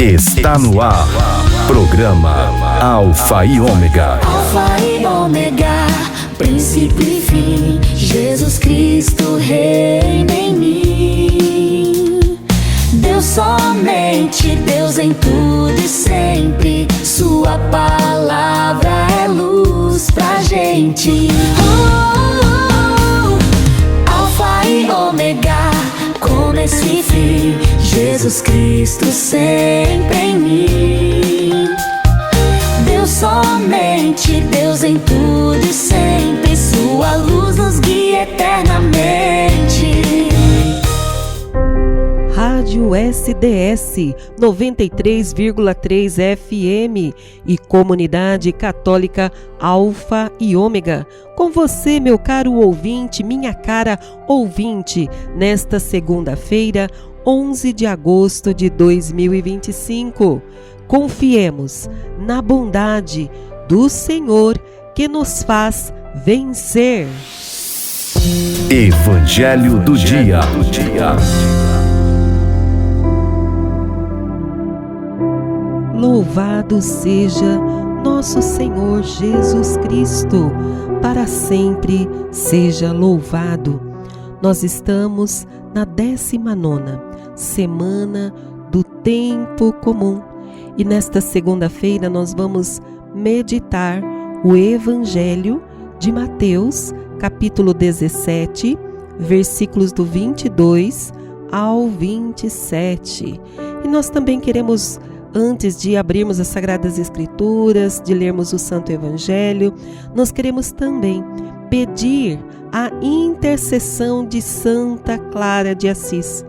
Está no ar. Programa Alfa e Ômega. Alfa e Ômega, princípio e fim. Jesus Cristo reina em mim. Deus somente, Deus em tudo e sempre. Sua palavra é luz pra gente. Alfa e Ômega, começo e fim. Jesus Cristo sempre em mim. Deus somente, Deus em tudo e sempre. Sua luz nos guia eternamente. Rádio SDS 93,3 FM e Comunidade Católica Alfa e Ômega. Com você, meu caro ouvinte, minha cara ouvinte, nesta segunda-feira, 11 de agosto de 2025. Confiemos na bondade do Senhor que nos faz vencer. Evangelho do Dia. Louvado seja nosso Senhor Jesus Cristo, para sempre seja louvado. Nós estamos na 19ª semana do tempo comum e nesta segunda-feira nós vamos meditar o Evangelho de Mateus, capítulo 17, versículos do 22 ao 27. E nós também queremos, antes de abrirmos as Sagradas Escrituras, de lermos o Santo Evangelho, nós queremos também pedir a intercessão de Santa Clara de Assis,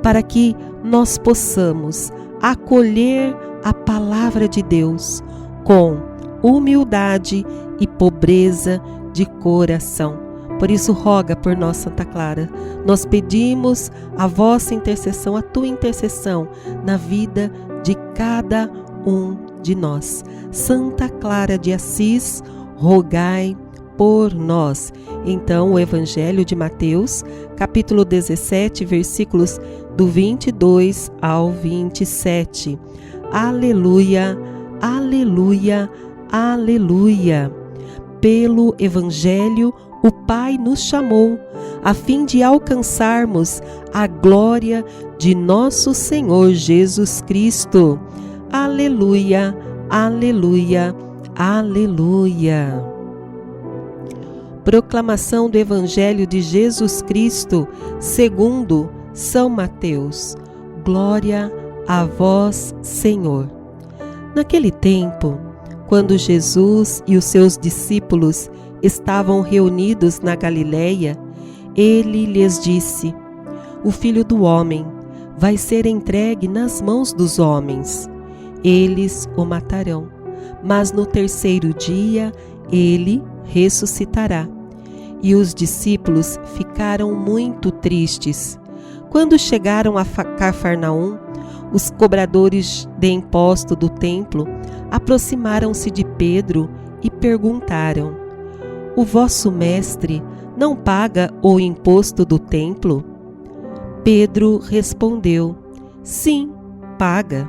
para que nós possamos acolher a palavra de Deus com humildade e pobreza de coração. Por isso, roga por nós, Santa Clara. Nós pedimos a vossa intercessão, a tua intercessão na vida de cada um de nós. Santa Clara de Assis, rogai por nós. Então, o Evangelho de Mateus, capítulo 17, versículos do 22 ao 27. Aleluia, aleluia, aleluia. Pelo Evangelho, o Pai nos chamou, a fim de alcançarmos a glória de nosso Senhor Jesus Cristo. Aleluia, aleluia, aleluia. Proclamação do Evangelho de Jesus Cristo, segundo São Mateus. Glória a vós, Senhor. Naquele tempo, quando Jesus e os seus discípulos estavam reunidos na Galileia, ele lhes disse: O Filho do Homem vai ser entregue nas mãos dos homens. Eles o matarão, mas no terceiro dia ele ressuscitará. E os discípulos ficaram muito tristes. Quando chegaram a Cafarnaum, os cobradores de imposto do templo aproximaram-se de Pedro e perguntaram: O vosso mestre não paga o imposto do templo? Pedro respondeu: Sim, paga.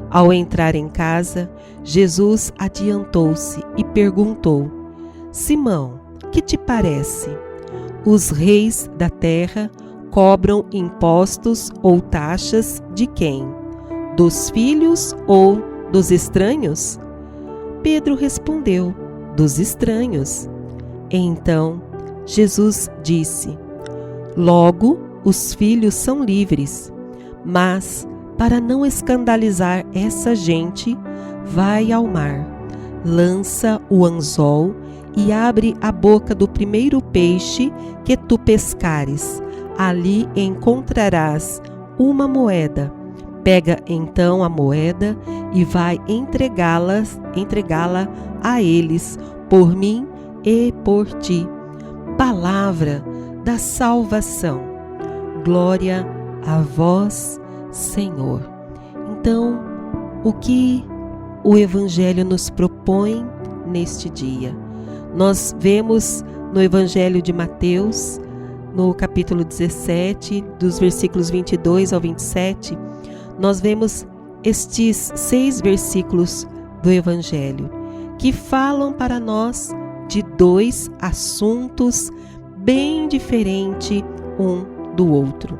Ao entrar em casa, Jesus adiantou-se e perguntou: Simão, que te parece? Os reis da terra cobram impostos ou taxas de quem? Dos filhos ou dos estranhos? Pedro respondeu: Dos estranhos. Então Jesus disse: Logo, os filhos são livres, mas para não escandalizar essa gente, vai ao mar, lança o anzol e abre a boca do primeiro peixe que tu pescares. Ali encontrarás uma moeda. Pega então a moeda e vai entregá-la a eles, por mim e por ti. Palavra da salvação. Glória a vós, Senhor. Então, o que o Evangelho nos propõe neste dia? Nós vemos no Evangelho de Mateus, no capítulo 17, dos versículos 22 ao 27, nós vemos estes 6 versículos do Evangelho, que falam para nós de 2 assuntos bem diferentes um do outro.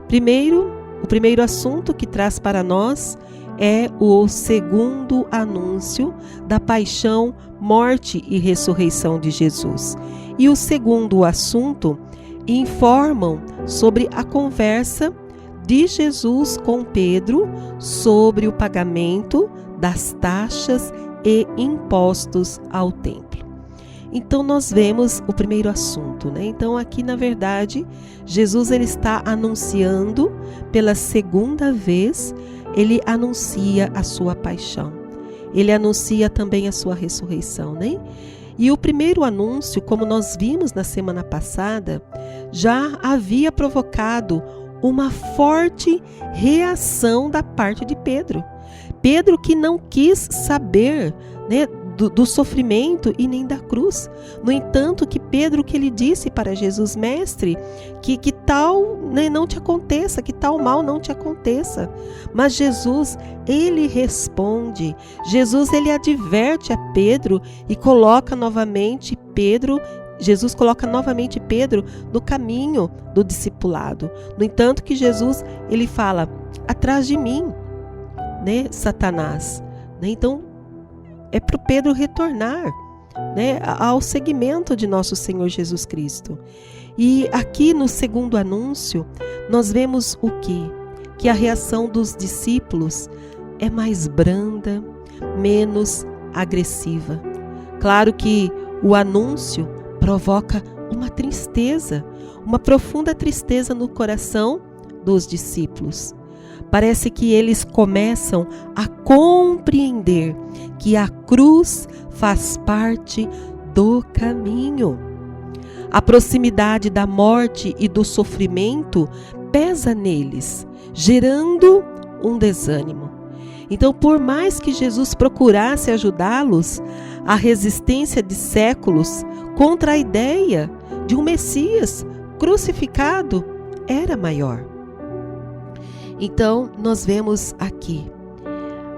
O primeiro assunto que traz para nós é o segundo anúncio da paixão, morte e ressurreição de Jesus. E o segundo assunto informam sobre a conversa de Jesus com Pedro sobre o pagamento das taxas e impostos ao templo. Então nós vemos o primeiro assunto, né? Então aqui na verdade Jesus ele está anunciando pela segunda vez, ele anuncia a sua paixão. Ele anuncia também a sua ressurreição, né? E o primeiro anúncio, como nós vimos na semana passada, já havia provocado uma forte reação da parte de Pedro. Pedro que não quis saber, né, do sofrimento e nem da cruz. No entanto, que Pedro que ele disse para Jesus: mestre, que tal, né, não te aconteça, que tal mal não te aconteça. Mas Jesus, ele responde, Jesus ele adverte a Pedro e coloca novamente Jesus coloca novamente Pedro no caminho do discipulado. No entanto que Jesus ele fala: atrás de mim, né, Satanás, né? Então é para o Pedro retornar, né, ao seguimento de nosso Senhor Jesus Cristo. E aqui no segundo anúncio, nós vemos o quê? Que a reação dos discípulos é mais branda, menos agressiva. Claro que o anúncio provoca uma tristeza, uma profunda tristeza no coração dos discípulos. Parece que eles começam a compreender que a cruz faz parte do caminho. A proximidade da morte e do sofrimento pesa neles, gerando um desânimo. Então, por mais que Jesus procurasse ajudá-los, a resistência de séculos contra a ideia de um Messias crucificado era maior. Então, nós vemos aqui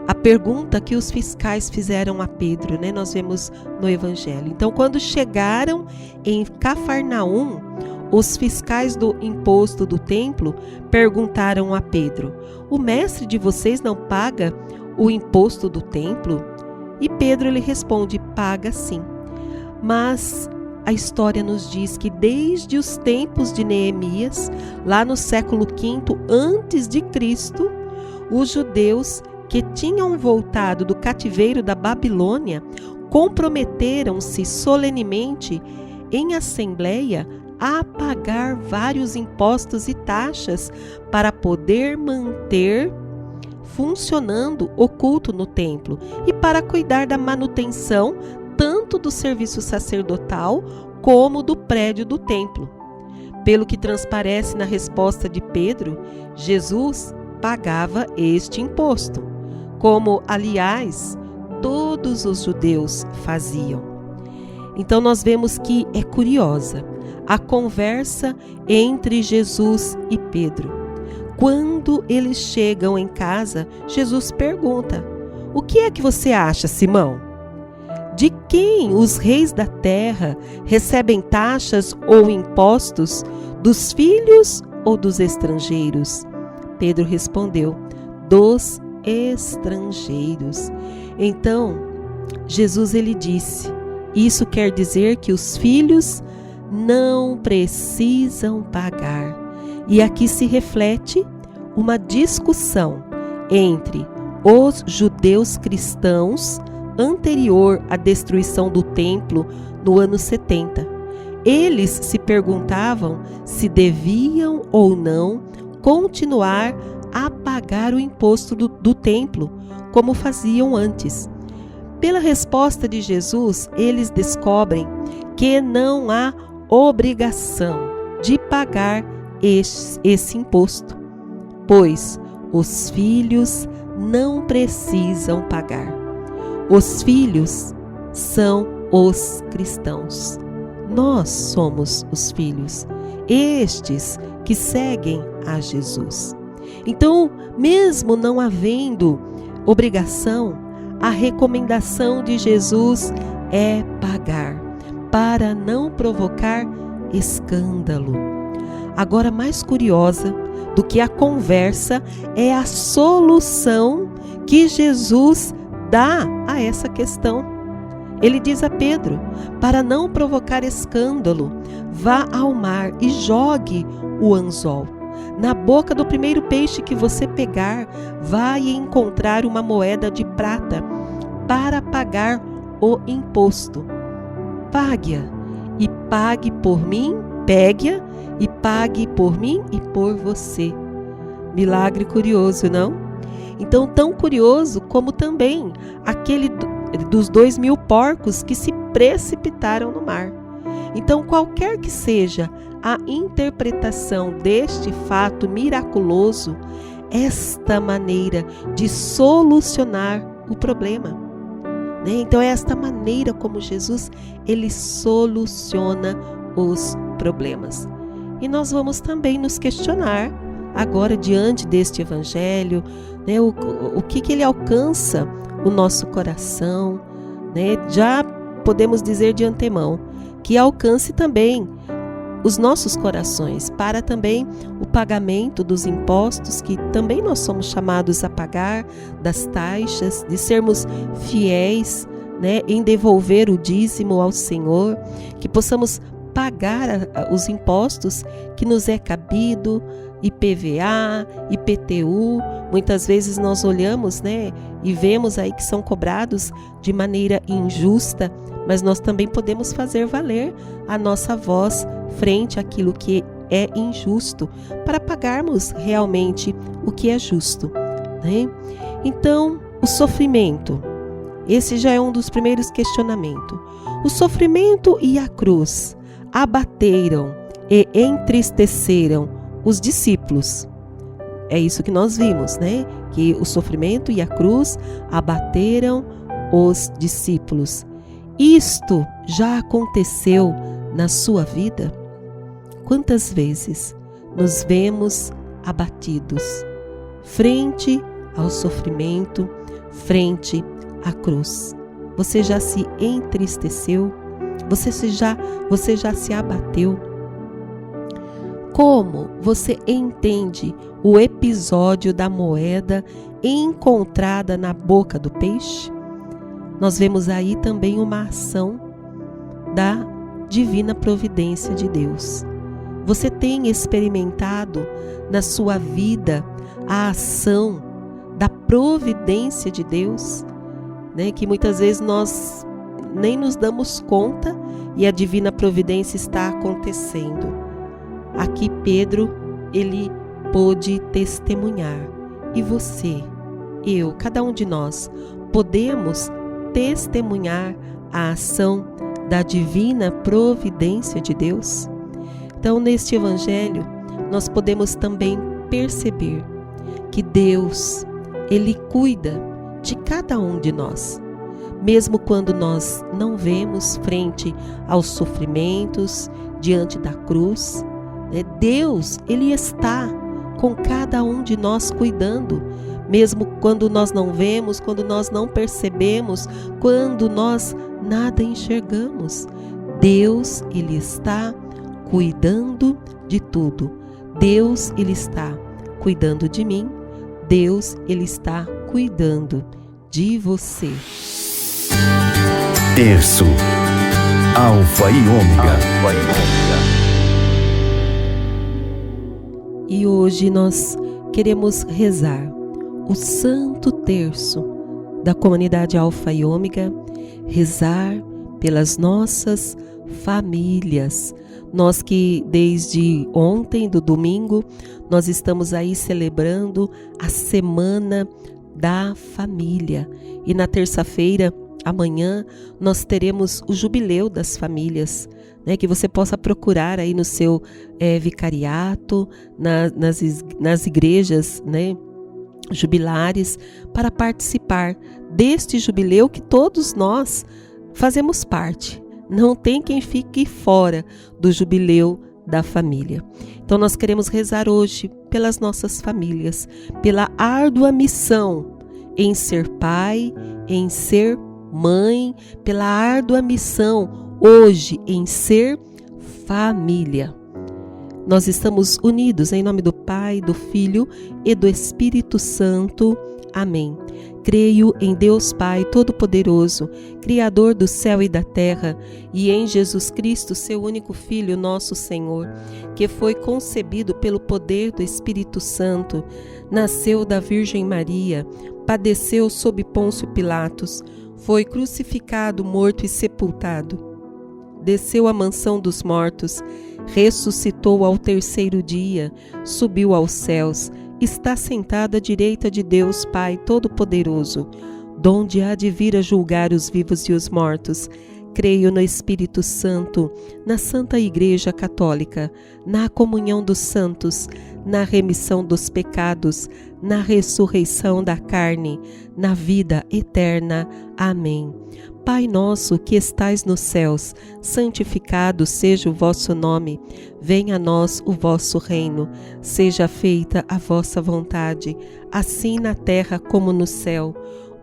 a pergunta que os fiscais fizeram a Pedro, né? Nós vemos no Evangelho. Então, quando chegaram em Cafarnaum, os fiscais do imposto do templo perguntaram a Pedro: o mestre de vocês não paga o imposto do templo? E Pedro lhe responde: paga sim. Mas a história nos diz que desde os tempos de Neemias, lá no século V antes de Cristo, os judeus que tinham voltado do cativeiro da Babilônia comprometeram-se solenemente em assembleia a pagar vários impostos e taxas para poder manter funcionando o culto no templo e para cuidar da manutenção tanto do serviço sacerdotal como do prédio do templo. Pelo que transparece na resposta de Pedro, Jesus pagava este imposto, como, aliás, todos os judeus faziam. Então nós vemos que é curiosa a conversa entre Jesus e Pedro. Quando eles chegam em casa, Jesus pergunta: o que é que você acha, Simão? De quem os reis da terra recebem taxas ou impostos? Dos filhos ou dos estrangeiros? Pedro respondeu: dos estrangeiros. Então, Jesus ele disse: isso quer dizer que os filhos não precisam pagar. E aqui se reflete uma discussão entre os judeus cristãos anterior à destruição do templo no ano 70. Eles se perguntavam se deviam ou não continuar a pagar o imposto do templo, como faziam antes. Pela resposta de Jesus, eles descobrem que não há obrigação de pagar esse imposto, pois os filhos não precisam pagar. Os filhos são os cristãos. Nós somos os filhos, estes que seguem a Jesus. Então, mesmo não havendo obrigação, a recomendação de Jesus é pagar, para não provocar escândalo. Agora, mais curiosa do que a conversa é a solução que Jesus dá a essa questão. Ele diz a Pedro: para não provocar escândalo, vá ao mar e jogue o anzol. Na boca do primeiro peixe que você pegar, vai encontrar uma moeda de prata para pagar o imposto. Pague-a e pague por mim, pegue-a e pague por mim e por você. Milagre curioso, não? Então, tão curioso como também aquele dos 2.000 porcos que se precipitaram no mar. Então, qualquer que seja a interpretação deste fato miraculoso, esta maneira de solucionar o problema. Então, é esta maneira como Jesus, ele soluciona os problemas. E nós vamos também nos questionar agora diante deste evangelho, o que ele alcança o nosso coração, Já podemos dizer de antemão que alcance também os nossos corações para também o pagamento dos impostos que também nós somos chamados a pagar, das taxas, de sermos fiéis, em devolver o dízimo ao Senhor, que possamos pagar os impostos que nos é cabido, IPVA, IPTU. Muitas vezes nós olhamos, e vemos aí que são cobrados de maneira injusta, mas nós também podemos fazer valer a nossa voz frente àquilo que é injusto, para pagarmos realmente o que é justo, Então, o sofrimento, esse já é um dos primeiros questionamentos. O sofrimento e a cruz abateram e entristeceram os discípulos. É isso que nós vimos, Que o sofrimento e a cruz abateram os discípulos. Isto já aconteceu na sua vida? Quantas vezes nos vemos abatidos frente ao sofrimento, frente à cruz? Você já se entristeceu? Você já se abateu? Como você entende o episódio da moeda encontrada na boca do peixe? Nós vemos aí também uma ação da divina providência de Deus. Você tem experimentado na sua vida a ação da providência de Deus, que muitas vezes nós nem nos damos conta e a divina providência está acontecendo. Aqui Pedro, ele pôde testemunhar. E você, eu, cada um de nós, podemos testemunhar a ação da divina providência de Deus? Então, neste evangelho, nós podemos também perceber que Deus, ele cuida de cada um de nós. Mesmo quando nós não vemos frente aos sofrimentos, diante da cruz, Deus, ele está com cada um de nós cuidando, mesmo quando nós não vemos, quando nós não percebemos, quando nós nada enxergamos. Deus, ele está cuidando de tudo. Deus, ele está cuidando de mim. Deus, ele está cuidando de você. Terço, Alfa e Ômega. E hoje nós queremos rezar o Santo Terço da comunidade Alfa e Ômega, rezar pelas nossas famílias. Nós que desde ontem, do domingo, nós estamos aí celebrando a Semana da Família. E na terça-feira, amanhã, nós teremos o Jubileu das Famílias, que você possa procurar aí no seu vicariato, nas igrejas, jubilares, para participar deste jubileu que todos nós fazemos parte. Não tem quem fique fora do jubileu da família. Então nós queremos rezar hoje pelas nossas famílias, pela árdua missão em ser pai, em ser mãe, pela árdua missão hoje em ser família. Nós estamos unidos em nome do Pai, do Filho e do Espírito Santo. Amém. Creio em Deus Pai Todo-Poderoso, Criador do céu e da terra, e em Jesus Cristo, seu único Filho, nosso Senhor, que foi concebido pelo poder do Espírito Santo, nasceu da Virgem Maria, padeceu sob Pôncio Pilatos, foi crucificado, morto e sepultado, desceu à mansão dos mortos, ressuscitou ao terceiro dia, subiu aos céus, está sentado à direita de Deus Pai Todo-Poderoso, donde há de vir a julgar os vivos e os mortos. Creio no Espírito Santo, na Santa Igreja Católica, na comunhão dos santos, na remissão dos pecados, na ressurreição da carne, na vida eterna. Amém. Pai nosso que estais nos céus, santificado seja o vosso nome. Venha a nós o vosso reino. Seja feita a vossa vontade, assim na terra como no céu.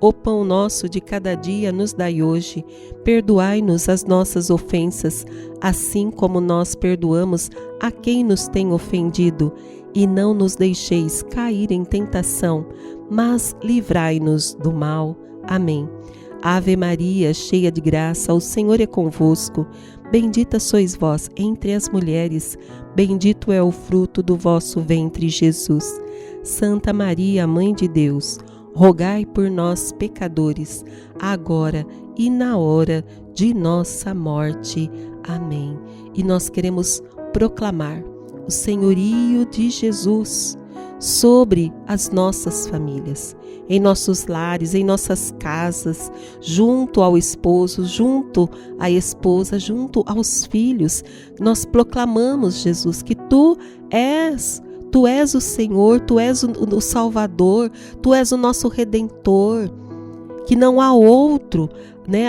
O pão nosso de cada dia nos dai hoje. Perdoai-nos as nossas ofensas, assim como nós perdoamos a quem nos tem ofendido. E não nos deixeis cair em tentação, mas livrai-nos do mal. Amém. Ave Maria, cheia de graça, o Senhor é convosco. Bendita sois vós entre as mulheres, bendito é o fruto do vosso ventre, Jesus. Santa Maria, Mãe de Deus, rogai por nós, pecadores, agora e na hora de nossa morte. Amém. E nós queremos proclamar o senhorio de Jesus sobre as nossas famílias, em nossos lares, em nossas casas, junto ao esposo, junto à esposa, junto aos filhos. Nós proclamamos, Jesus, que Tu és o Senhor, Tu és o Salvador, Tu és o nosso Redentor, que não há outro,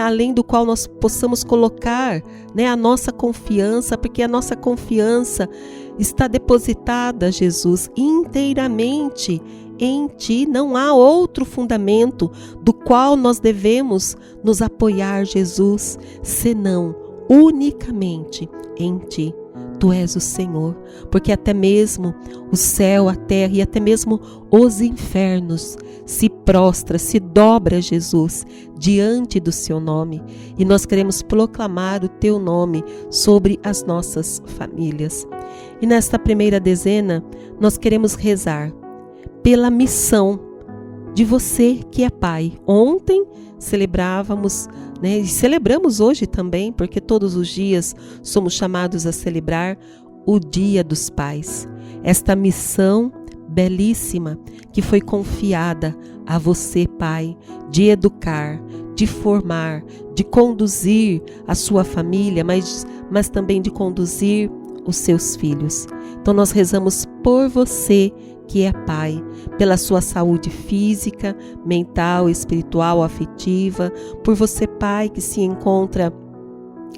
além do qual nós possamos colocar, a nossa confiança, porque a nossa confiança está depositada, Jesus, inteiramente em Ti. Não há outro fundamento do qual nós devemos nos apoiar, Jesus, senão unicamente em Ti. Tu és o Senhor, porque até mesmo o céu, a terra e até mesmo os infernos se prostra, se dobra, Jesus, diante do Seu nome. E nós queremos proclamar o Teu nome sobre as nossas famílias. E nesta primeira dezena, nós queremos rezar pela missão de você que é pai. Ontem celebrávamos, e celebramos hoje também, porque todos os dias somos chamados a celebrar o Dia dos Pais. Esta missão belíssima que foi confiada a você, pai, de educar, de formar, de conduzir a sua família, mas também de conduzir os seus filhos. Então nós rezamos por você que é pai, pela sua saúde física, mental, espiritual, afetiva, por você, pai, que se encontra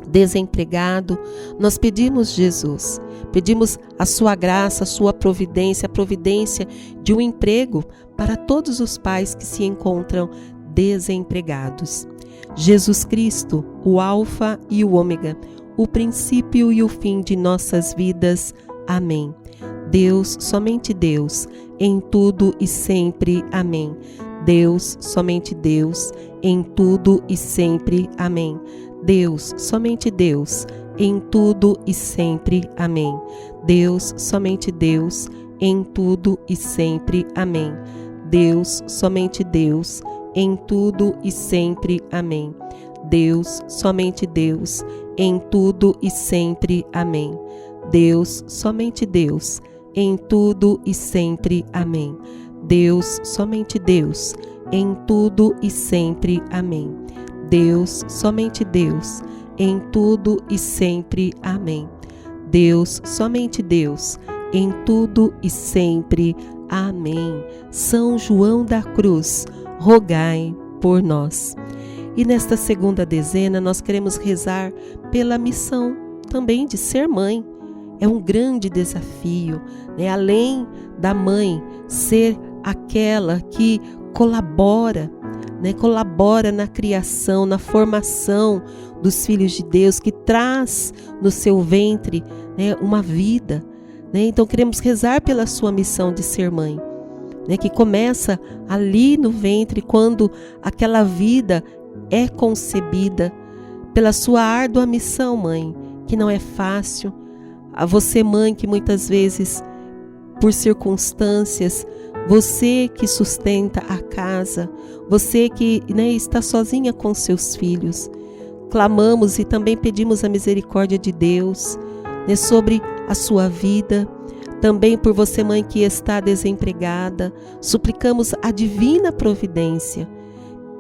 desempregado. Nós pedimos, Jesus, pedimos a sua graça, a sua providência, a providência de um emprego para todos os pais que se encontram desempregados. Jesus Cristo, o Alfa e o Ômega, o princípio e o fim de nossas vidas. Amém. Deus, somente Deus, em tudo e sempre. Amém. Deus, somente Deus, em tudo e sempre. Amém. Deus, somente Deus, em tudo e sempre. Amém. Deus, somente Deus, em tudo e sempre. Amém. Deus, somente Deus, em tudo e sempre. Amém. Deus, somente Deus, em tudo e sempre. Amém. Deus, somente Deus, em tudo e sempre. Amém. Deus, somente Deus, em tudo e sempre. Amém. Deus, somente Deus, em tudo e sempre. Amém. Deus, somente Deus, em tudo e sempre. Amém. São João da Cruz, rogai por nós. E nesta segunda dezena nós queremos rezar pela missão também de ser mãe. é um grande desafio, né? Além da mãe ser aquela que colabora, né? Colabora na criação, na formação dos filhos de Deus, que traz no seu ventre, né, uma vida, né? Então queremos rezar pela sua missão de ser mãe, né? Que começa ali no ventre, quando aquela vida é concebida, pela sua árdua missão, mãe, que não é fácil. A você, mãe, que muitas vezes, por circunstâncias, você que sustenta a casa, você que, né, está sozinha com seus filhos, clamamos e também pedimos a misericórdia de Deus, né, sobre a sua vida. Também por você, mãe, que está desempregada, suplicamos a divina providência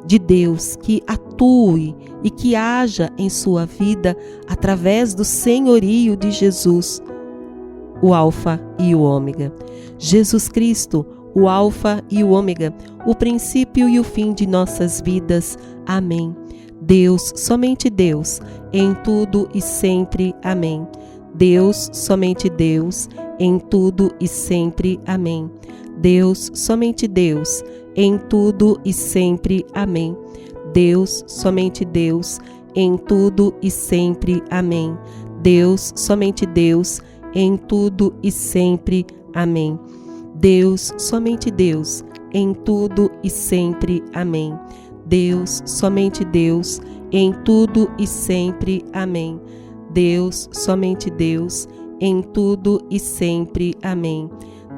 de Deus que atue e que haja em sua vida através do senhorio de Jesus, o Alfa e o Ômega. Jesus Cristo, o Alfa e o Ômega, o princípio e o fim de nossas vidas. Amém. Deus, somente Deus, em tudo e sempre. Amém. Deus, somente Deus, em tudo e sempre. Amém. Deus, somente Deus, em tudo e sempre. Amém. Deus, somente Deus, em tudo e sempre. Amém. Deus, somente Deus, em tudo e sempre. Amém. Deus, somente Deus, em tudo e sempre. Amém. Deus, somente Deus, em tudo e sempre. Amém. Deus, somente Deus, em tudo e sempre. Amém.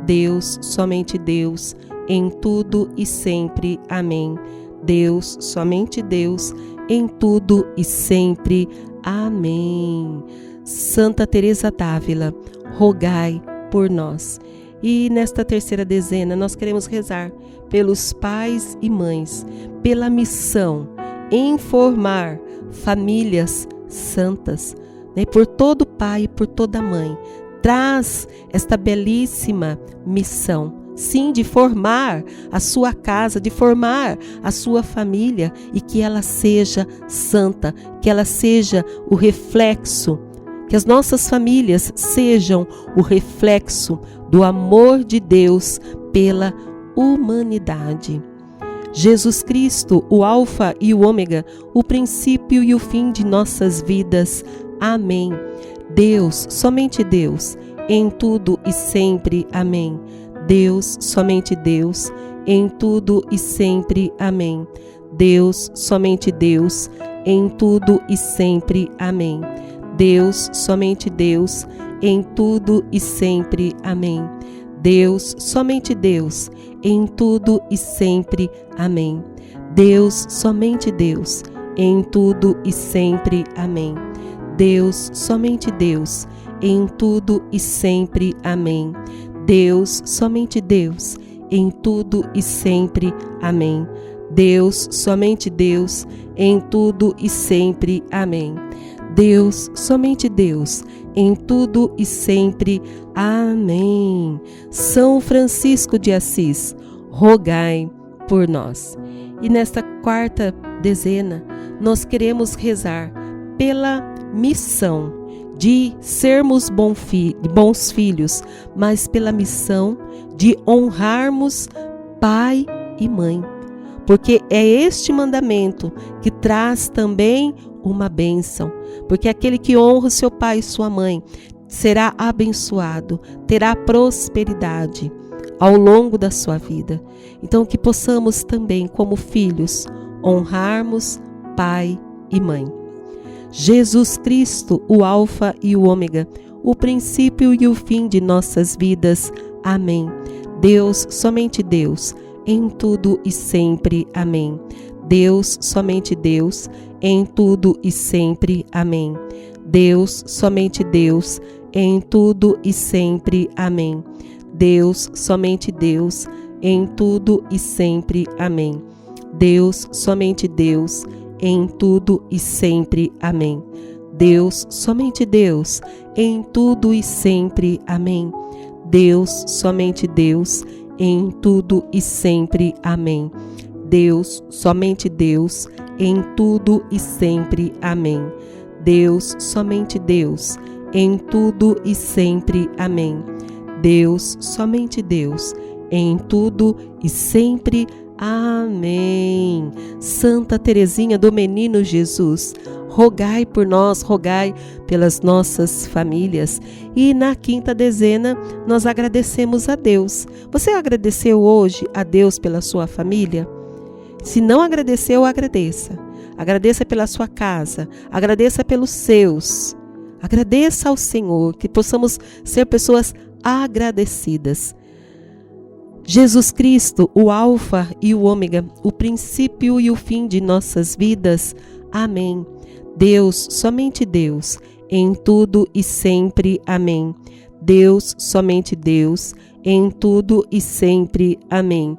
Deus, somente Deus, em tudo e sempre. Amém. Deus, somente Deus, em tudo e sempre. Amém. Santa Teresa d'Ávila, rogai por nós. E nesta terceira dezena nós queremos rezar pelos pais e mães, pela missão em formar famílias santas, né? Por todo pai e por toda mãe. Traz esta belíssima missão, sim, de formar a sua casa, de formar a sua família, e que ela seja santa, que ela seja o reflexo, que as nossas famílias sejam o reflexo do amor de Deus pela humanidade. Jesus Cristo, o Alfa e o Ômega, o princípio e o fim de nossas vidas. Amém. Deus, somente Deus, em tudo e sempre. Amém. Deus, somente Deus, em tudo e sempre. Amém. Deus, somente Deus, em tudo e sempre. Amém. Deus, somente Deus, em tudo e sempre. Amém. Deus, somente Deus, em tudo e sempre. Amém. Deus, somente Deus, em tudo e sempre. Amém. Deus, somente Deus, em tudo e sempre. Amém. Deus, somente Deus, em tudo e sempre. Amém. Deus, somente Deus, em tudo e sempre. Amém. Deus, somente Deus, em tudo e sempre. Amém. São Francisco de Assis, rogai por nós. E nesta quarta dezena, nós queremos rezar pela missão de sermos bons filhos, mas pela missão de honrarmos pai e mãe. Porque é este mandamento que traz também uma bênção. Porque aquele que honra o seu pai e sua mãe será abençoado, terá prosperidade ao longo da sua vida. Então que possamos também, como filhos, honrarmos pai e mãe. Jesus Cristo, o Alfa e o Ômega, o princípio e o fim de nossas vidas. Amém. Deus, somente Deus, em tudo e sempre. Amém. Deus, somente Deus, em tudo e sempre. Amém. Deus, somente Deus, em tudo e sempre. Amém. Deus, somente Deus, em tudo e sempre. Amém. Deus, somente Deus, em tudo e sempre. Amém. Deus, somente Deus, em tudo e sempre. Amém. Deus, somente Deus, em tudo e sempre. Amém. Deus, somente Deus, em tudo e sempre. Amém. Deus, somente Deus, em tudo e sempre. Amém. Deus, somente Deus, em tudo e sempre. Amém. Santa Teresinha do Menino Jesus, rogai por nós, rogai pelas nossas famílias. E na quinta dezena, nós agradecemos a Deus. Você agradeceu hoje a Deus pela sua família? Se não agradeceu, agradeça. Agradeça pela sua casa, agradeça pelos seus. Agradeça ao Senhor, que possamos ser pessoas agradecidas. Jesus Cristo, o Alfa e o Ômega, o princípio e o fim de nossas vidas. Amém. Deus, somente Deus, em tudo e sempre. Amém. Deus, somente Deus, em tudo e sempre. Amém.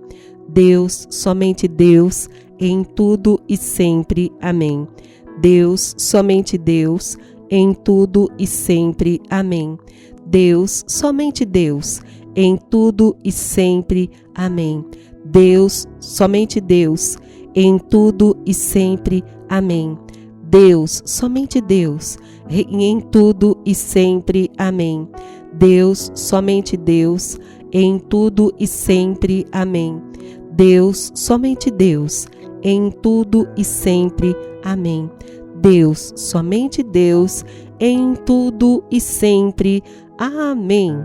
Deus, somente Deus, em tudo e sempre. Amém. Deus, somente Deus, em tudo e sempre. Amém. Deus, somente Deus, em tudo e sempre. Amém. Deus, somente Deus, em tudo e sempre. Amém. Deus, somente Deus, em tudo e sempre. Amém. Deus, somente Deus, em tudo e sempre. Amém. Deus, somente Deus, em tudo e sempre. Amém. Deus, somente Deus, em tudo e sempre. Amém.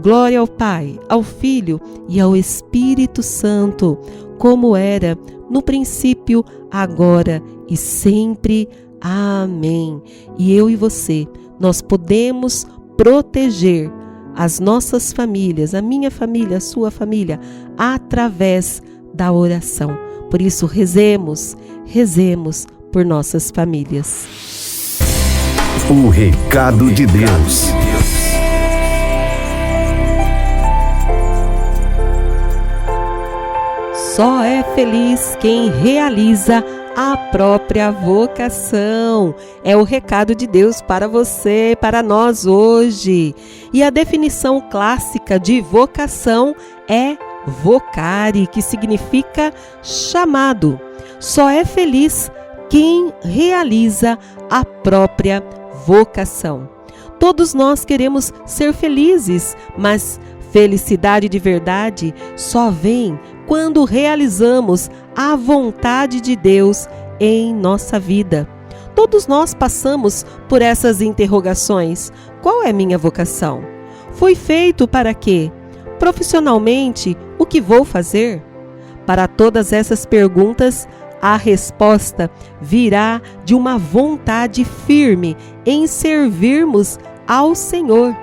Glória ao Pai, ao Filho e ao Espírito Santo, como era no princípio, agora e sempre. Amém. E eu e você, nós podemos proteger as nossas famílias, a minha família, a sua família, através da oração. Por isso, rezemos por nossas famílias. O recado de Deus. Só é feliz quem realiza a própria vocação. É o recado de Deus para você, para nós hoje. E a definição clássica de vocação é vocare, que significa chamado. Só é feliz quem realiza a própria vocação. Todos nós queremos ser felizes, mas felicidade de verdade só vem quando realizamos a vontade de Deus em nossa vida. Todos nós passamos por essas interrogações. Qual é minha vocação? Fui feito para quê? Profissionalmente, o que vou fazer? Para todas essas perguntas, a resposta virá de uma vontade firme em servirmos ao Senhor.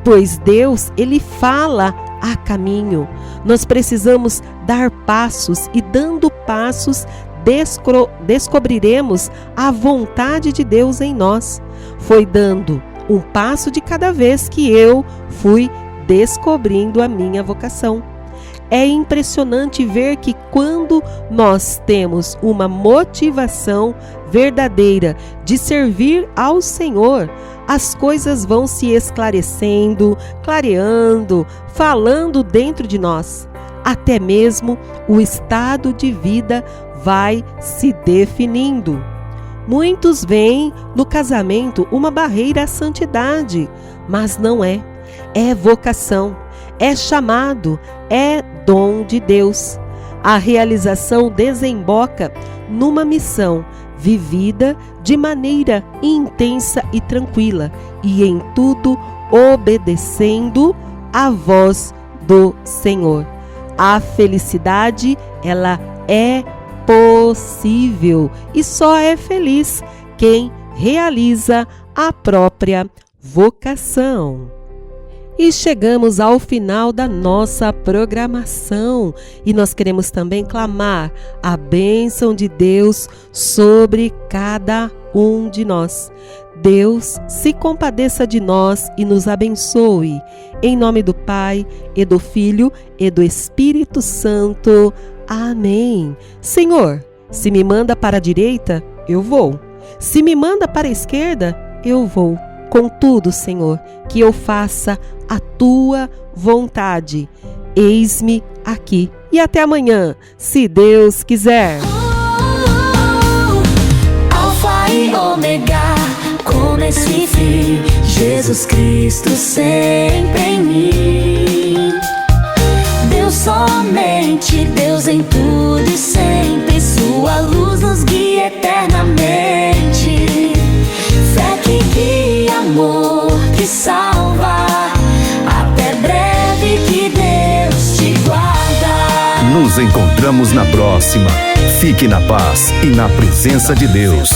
Pois Deus, Ele fala a caminho. Nós precisamos dar passos e, dando passos, descobriremos a vontade de Deus em nós. Foi dando um passo de cada vez que eu fui descobrindo a minha vocação. É impressionante ver que quando nós temos uma motivação verdadeira de servir ao Senhor, as coisas vão se esclarecendo, clareando, falando dentro de nós. Até mesmo o estado de vida vai se definindo. Muitos veem no casamento uma barreira à santidade, mas não é. É vocação, é chamado, é dom de Deus. A realização desemboca numa missão vivida de maneira intensa e tranquila, e em tudo obedecendo à voz do Senhor. A felicidade, ela é possível e só é feliz quem realiza a própria vocação. E chegamos ao final da nossa programação e nós queremos também clamar a bênção de Deus sobre cada um de nós. Deus se compadeça de nós e nos abençoe. Em nome do Pai, e do Filho, e do Espírito Santo. Amém. Senhor, se me manda para a direita, eu vou. Se me manda para a esquerda, eu vou. Contudo, Senhor, que eu faça a Tua vontade. Eis-me aqui. E até amanhã, se Deus quiser. Alfa e Ômega, começo e fim. Jesus Cristo sempre em mim. Deus somente, Deus em tudo e sempre, sua luz nos guia eternamente. Fé que guia, amor que salva, até breve que Deus te guarda. Nos encontramos na próxima. Fique na paz e na presença de Deus.